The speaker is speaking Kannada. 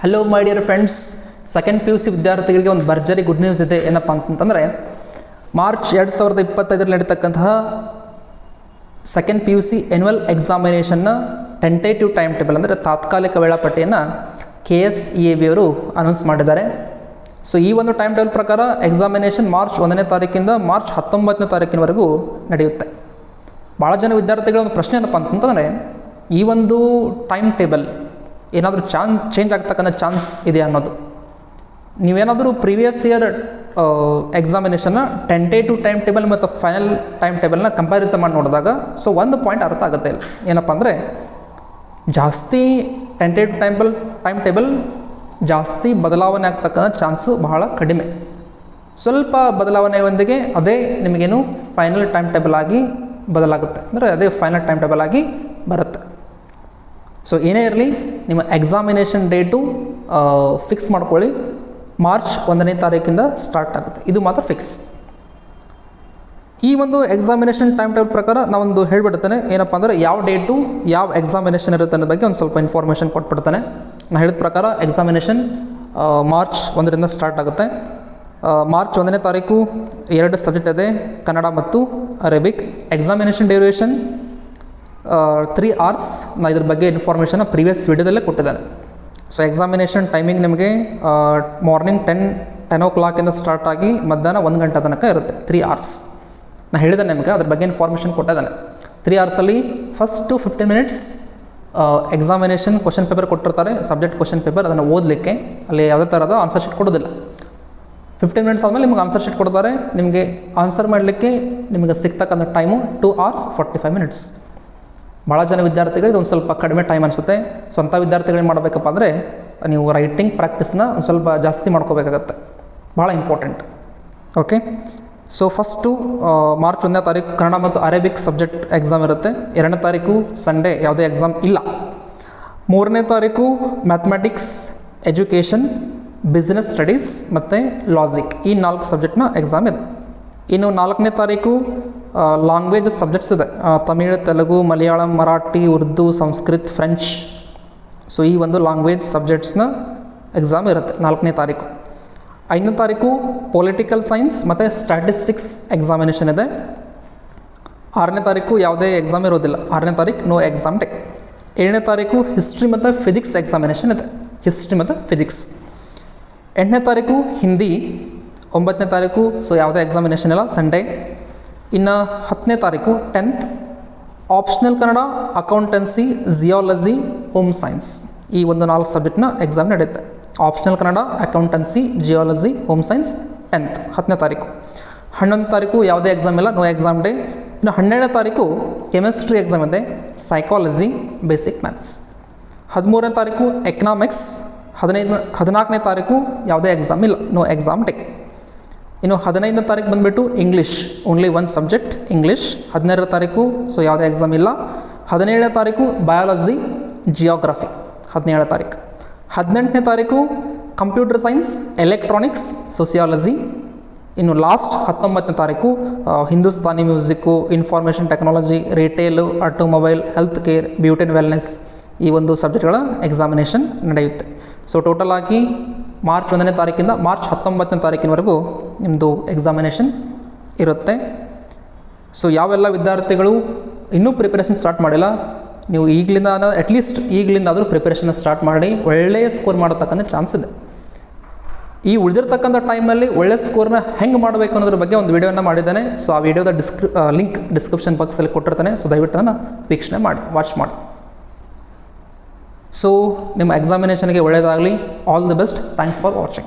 Hello my dear friends, second P U C ವಿದ್ಯಾರ್ಥಿಗಳಿಗೆ ಒಂದು ಭರ್ಜರಿ ಗುಡ್ ನ್ಯೂಸ್ ಇದೆ. ಏನಪ್ಪ ಅಂತಂದರೆ ಮಾರ್ಚ್ 2025 ನಡೀತಕ್ಕಂತಹ second P U C annual ಎಕ್ಸಾಮಿನೇಷನ್ನ ಟೆಂಟೇಟಿವ್ ಟೈಮ್ ಟೇಬಲ್ ಅಂದರೆ ತಾತ್ಕಾಲಿಕ ವೇಳಾಪಟ್ಟಿಯನ್ನು KSEAB ಅವರು ಅನೌನ್ಸ್ ಮಾಡಿದ್ದಾರೆ. ಸೊ ಈ ಒಂದು ಟೈಮ್ ಟೇಬಲ್ ಪ್ರಕಾರ ಎಕ್ಸಾಮಿನೇಷನ್ ಮಾರ್ಚ್ 1ನೇ ತಾರೀಕಿಂದ ಮಾರ್ಚ್ 19ನೇ ತಾರೀಕಿನವರೆಗೂ ನಡೆಯುತ್ತೆ. ಭಾಳ ಜನ ವಿದ್ಯಾರ್ಥಿಗಳ ಒಂದು ಪ್ರಶ್ನೆ ಏನಪ್ಪ ಅಂತಂದರೆ, ಈ ಒಂದು ಟೈಮ್ ಟೇಬಲ್ ಏನಾದರೂ ಚೇಂಜ್ ಆಗ್ತಕ್ಕಂಥ ಚಾನ್ಸ್ ಇದೆ ಅನ್ನೋದು. ನೀವೇನಾದರೂ ಪ್ರೀವಿಯಸ್ ಇಯರ್ ಎಕ್ಸಾಮಿನೇಷನ್ನ ಟೆಂಟೇಟಿವ್ ಟೈಮ್ ಟೇಬಲ್ ಮತ್ತು ಫೈನಲ್ ಟೈಮ್ ಟೇಬಲ್ನ ಕಂಪ್ಯಾರಿಸನ್ ಮಾಡಿ ನೋಡಿದಾಗ ಸೊ ಒಂದು ಪಾಯಿಂಟ್ ಅರ್ಥ ಆಗುತ್ತೆ ಇಲ್ಲ. ಏನಪ್ಪ ಅಂದರೆ, ಜಾಸ್ತಿ ಟೆಂಟೇಟಿವ್ ಟೈಮ್ ಟೇಬಲ್ ಜಾಸ್ತಿ ಬದಲಾವಣೆ ಆಗ್ತಕ್ಕಂಥ ಚಾನ್ಸು ಬಹಳ ಕಡಿಮೆ. ಸ್ವಲ್ಪ ಬದಲಾವಣೆಯೊಂದಿಗೆ ಅದೇ ನಿಮಗೇನು ಫೈನಲ್ ಟೈಮ್ ಟೇಬಲ್ ಆಗಿ ಬದಲಾಗುತ್ತೆ, ಅಂದರೆ ಅದೇ ಫೈನಲ್ ಟೈಮ್ ಟೇಬಲ್ ಆಗಿ ಬರುತ್ತೆ. ಸೊ ಏನೇ ಇರಲಿ, ನಿಮ್ಮ ಎಕ್ಸಾಮಿನೇಷನ್ ಡೇಟು ಫಿಕ್ಸ್ ಮಾಡ್ಕೊಳ್ಳಿ. ಮಾರ್ಚ್ 1ನೇ ತಾರೀಕಿಂದ ಸ್ಟಾರ್ಟ್ ಆಗುತ್ತೆ, ಇದು ಮಾತ್ರ ಫಿಕ್ಸ್. ಈ ಒಂದು ಎಕ್ಸಾಮಿನೇಷನ್ ಟೈಮ್ ಟೇಬಲ್ ಪ್ರಕಾರ ನಾವೊಂದು ಹೇಳಿಬಿಡ್ತೇನೆ. ಏನಪ್ಪ ಅಂದರೆ, ಯಾವ ಡೇಟು ಯಾವ ಎಕ್ಸಾಮಿನೇಷನ್ ಇರುತ್ತೆ ಅನ್ನೋ ಬಗ್ಗೆ ಒಂದು ಸ್ವಲ್ಪ ಇನ್ಫಾರ್ಮೇಷನ್ ಕೊಟ್ಬಿಡ್ತಾನೆ. ನಾನು ಹೇಳಿದ ಪ್ರಕಾರ ಎಕ್ಸಾಮಿನೇಷನ್ ಮಾರ್ಚ್ 1ರಿಂದ ಸ್ಟಾರ್ಟ್ ಆಗುತ್ತೆ. ಮಾರ್ಚ್ 1ನೇ ತಾರೀಕು 2 ಸಬ್ಜೆಕ್ಟ್ ಇದೆ, ಕನ್ನಡ ಮತ್ತು ಅರೇಬಿಕ್. Examination duration 3 hours. ನಾನು ಇದ್ರ ಬಗ್ಗೆ ಇನ್ಫಾರ್ಮೇಷನ್ನ ಪ್ರೀವಿಯಸ್ ವಿಡಿಯೋದಲ್ಲೇ ಕೊಟ್ಟಿದ್ದಾನೆ. ಸೊ ಎಕ್ಸಾಮಿನೇಷನ್ ಟೈಮಿಂಗ್ ನಿಮಗೆ ಮಾರ್ನಿಂಗ್ 10 o'clock ಸ್ಟಾರ್ಟ್ ಆಗಿ ಮಧ್ಯಾಹ್ನ 1 ಗಂಟೆ ತನಕ ಇರುತ್ತೆ. 3 hours ನಾನು ಹೇಳಿದೆ ನಿಮಗೆ, ಅದ್ರ ಬಗ್ಗೆ ಇನ್ಫಾರ್ಮೇಷನ್ ಕೊಟ್ಟಿದ್ದಾನೆ. 3 hours first 15 minutes examination question paper ಕೊಟ್ಟಿರ್ತಾರೆ, ಸಬ್ಜೆಕ್ಟ್ ಕ್ವಶನ್ ಪೇಪರ್, ಅದನ್ನು ಓದಲಿಕ್ಕೆ. ಅಲ್ಲಿ ಯಾವುದೇ ಥರದ ಆನ್ಸರ್ ಶೀಟ್ ಕೊಡೋದಿಲ್ಲ. 15 minutes ಆದಮೇಲೆ ನಿಮಗೆ ಆನ್ಸರ್ ಶೀಟ್ ಕೊಡ್ತಾರೆ. ನಿಮಗೆ ಆನ್ಸರ್ ಮಾಡಲಿಕ್ಕೆ ನಿಮಗೆ ಸಿಗ್ತಕ್ಕಂಥ ಟೈಮು 2 hours 45 minutes. ಭಾಳ ಜನ ವಿದ್ಯಾರ್ಥಿಗಳಿಗೆ ಒಂದು ಸ್ವಲ್ಪ ಕಡಿಮೆ ಟೈಮ್ ಅನಿಸುತ್ತೆ. ಸ್ವಂತ ವಿದ್ಯಾರ್ಥಿಗಳು ಏನು ಮಾಡಬೇಕಪ್ಪ ಅಂದರೆ, ನೀವು ರೈಟಿಂಗ್ ಪ್ರಾಕ್ಟೀಸ್ನ ಒಂದು ಸ್ವಲ್ಪ ಜಾಸ್ತಿ ಮಾಡ್ಕೋಬೇಕಾಗತ್ತೆ, ಭಾಳ important. Okay, so first March 1ನೇ ತಾರೀಕು ಕನ್ನಡ ಮತ್ತು ಅರೇಬಿಕ್ ಸಬ್ಜೆಕ್ಟ್ ಎಕ್ಸಾಮ್ ಇರುತ್ತೆ. 2ನೇ ತಾರೀಕು ಸಂಡೇ ಯಾವುದೇ ಎಕ್ಸಾಮ್ ಇಲ್ಲ. 3ನೇ ತಾರೀಕು ಮ್ಯಾಥಮೆಟಿಕ್ಸ್, ಎಜುಕೇಷನ್, ಬಿಸ್ನೆಸ್ ಸ್ಟಡೀಸ್ ಮತ್ತು ಲಾಜಿಕ್, ಈ 4 ಸಬ್ಜೆಕ್ಟ್ನ ಎಕ್ಸಾಮ್ ಇದೆ. ಇನ್ನು 4ನೇ ತಾರೀಕು ಲ್ಯಾಂಗ್ವೇಜ್ ಸಬ್ಜೆಕ್ಟ್ಸ್ ಇದೆ, ತಮಿಳ್, ತೆಲುಗು, ಮಲಯಾಳಂ, ಮರಾಠಿ, ಉರ್ದು, ಸಂಸ್ಕೃತ್, ಫ್ರೆಂಚ್. ಸೊ ಈ ಒಂದು ಲ್ಯಾಂಗ್ವೇಜ್ ಸಬ್ಜೆಕ್ಟ್ಸ್ನ ಎಕ್ಸಾಮ್ ಇರುತ್ತೆ 4ನೇ ತಾರೀಕು. 5ನೇ ತಾರೀಕು ಪೊಲಿಟಿಕಲ್ ಸೈನ್ಸ್ ಮತ್ತು ಸ್ಟ್ಯಾಟಿಸ್ಟಿಕ್ಸ್ ಎಕ್ಸಾಮಿನೇಷನ್ ಇದೆ. 6ನೇ ತಾರೀಕು ಯಾವುದೇ ಎಕ್ಸಾಮ್ ಇರೋದಿಲ್ಲ. 6ನೇ ತಾರೀಕು ನೋ ಎಕ್ಸಾಮ್ ಡೇ. 7ನೇ ತಾರೀಕು ಹಿಸ್ಟ್ರಿ ಮತ್ತು ಫಿಸಿಕ್ಸ್ ಎಕ್ಸಾಮಿನೇಷನ್ ಇದೆ, ಹಿಸ್ಟ್ರಿ ಮತ್ತು ಫಿಸಿಕ್ಸ್. 8ನೇ ತಾರೀಕು ಹಿಂದಿ. 9ನೇ ತಾರೀಕು ಸೊ ಯಾವುದೇ ಎಕ್ಸಾಮಿನೇಷನ್ ಇಲ್ಲ, ಸಂಡೇ. ಇನ್ನು 10ನೇ ತಾರೀಕು 10th optional Kannada, accountancy, geology, home science, ಈ ಒಂದು 4 ಸಬ್ಜೆಕ್ಟ್ನ ಎಕ್ಸಾಮ್ ನಡೆಯುತ್ತೆ. Optional Kannada, accountancy, geology, home science 10ನೇ ತಾರೀಕು. 11ನೇ ತಾರೀಕು ಯಾವುದೇ ಎಕ್ಸಾಮ್ ಇಲ್ಲ, ನೋ ಎಕ್ಸಾಮ್ ಡೇ. ಇನ್ನು 12ನೇ ತಾರೀಕು ಕೆಮಿಸ್ಟ್ರಿ ಎಕ್ಸಾಮ್ ಇದೆ, ಸೈಕಾಲಜಿ, ಬೇಸಿಕ್ ಮ್ಯಾಥ್ಸ್. 13ನೇ ತಾರೀಕು ಎಕನಾಮಿಕ್ಸ್. 14ನೇ ತಾರೀಕು ಯಾವುದೇ ಎಕ್ಸಾಮ್ ಇಲ್ಲ, ನೋ ಎಕ್ಸಾಮ್ ಡೇ. ಇನ್ನು 15ನೇ ತಾರೀಕು ಬಂದುಬಿಟ್ಟು ಇಂಗ್ಲೀಷ್, ಓನ್ಲಿ 1 ಸಬ್ಜೆಕ್ಟ್ ಇಂಗ್ಲೀಷ್. 17ನೇ ತಾರೀಕು ಸೊ ಯಾವುದೇ ಎಕ್ಸಾಮ್ ಇಲ್ಲ. 17ನೇ ತಾರೀಕು ಬಯಾಲಜಿ, ಜಿಯೋಗ್ರಫಿ 17ನೇ ತಾರೀಕು. 18ನೇ ತಾರೀಕು ಕಂಪ್ಯೂಟರ್ ಸೈನ್ಸ್, ಎಲೆಕ್ಟ್ರಾನಿಕ್ಸ್, ಸೋಸಿಯಾಲಜಿ. ಇನ್ನು ಲಾಸ್ಟ್ 19ನೇ ತಾರೀಕು Hindustani music, information technology, retail, automobile, health care, beauty and wellness, ಈ ಒಂದು ಸಬ್ಜೆಕ್ಟ್ಗಳ ಎಕ್ಸಾಮಿನೇಷನ್ ನಡೆಯುತ್ತೆ. ಸೊ ಟೋಟಲ್ ಆಗಿ ಮಾರ್ಚ್ 1ನೇ ತಾರೀಕಿಂದ ಮಾರ್ಚ್ 19ನೇ ತಾರೀಕಿನವರೆಗೂ ನಿಮ್ಮದು ಎಕ್ಸಾಮಿನೇಷನ್ ಇರುತ್ತೆ. ಸೊ ಯಾವೆಲ್ಲ ವಿದ್ಯಾರ್ಥಿಗಳು ಇನ್ನೂ ಪ್ರಿಪರೇಷನ್ ಸ್ಟಾರ್ಟ್ ಮಾಡಿಲ್ಲ, ನೀವು ಈಗಲಿಂದ ಅಟ್ಲೀಸ್ಟ್ ಈಗಲಿಂದಾದರೂ ಪ್ರಿಪರೇಷನ್ನ ಸ್ಟಾರ್ಟ್ ಮಾಡಿ ಒಳ್ಳೆಯ ಸ್ಕೋರ್ ಮಾಡತಕ್ಕಂಥ ಚಾನ್ಸ್ ಇದೆ. ಈ ಉಳಿದಿರ್ತಕ್ಕಂಥ ಟೈಮಲ್ಲಿ ಒಳ್ಳೆಯ ಸ್ಕೋರ್ನ ಹೆಂಗೆ ಮಾಡಬೇಕು ಅನ್ನೋದ್ರ ಬಗ್ಗೆ ಒಂದು ವಿಡಿಯೋನ ಮಾಡಿದ್ದೇನೆ. ಸೊ ಆ ವಿಡಿಯೋದ ಲಿಂಕ್ ಡಿಸ್ಕ್ರಿಪ್ಷನ್ ಬಾಕ್ಸಲ್ಲಿ ಕೊಟ್ಟಿರ್ತಾನೆ. ಸೊ ದಯವಿಟ್ಟು ಅದನ್ನು ವೀಕ್ಷಣೆ ಮಾಡಿ, ವಾಚ್ ಮಾಡಿ. ಸೊ ನಿಮ್ಮ ಎಕ್ಸಾಮಿನೇಷನ್ಗೆ ಒಳ್ಳೆಯದಾಗಲಿ. All the best. Thanks for watching.